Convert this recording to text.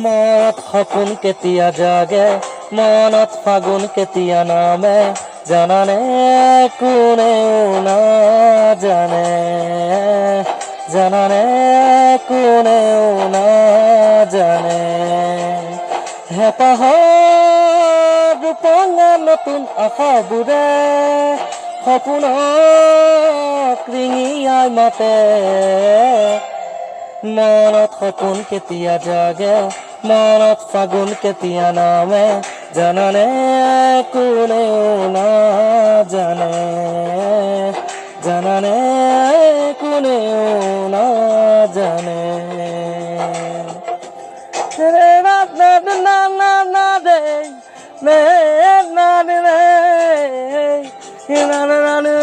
মনত সপোন কেতিয়া জাগে, মনত ফাগুন কেতিয়া নামে, জানানে কোনেও নাজানে, জানানে কোনেও নাজানে। হেঁপাহৰ ৰূপঙা নতুন আশাবোৰে সপোনক ৰিঙিয়াই মাতে। মনত সপোন কেতিয়া জাগে, মনত ফাগুন কেতিয়া নামে, জানানে কোনেও নাজানে, জানানে কোনেও নাজানে। না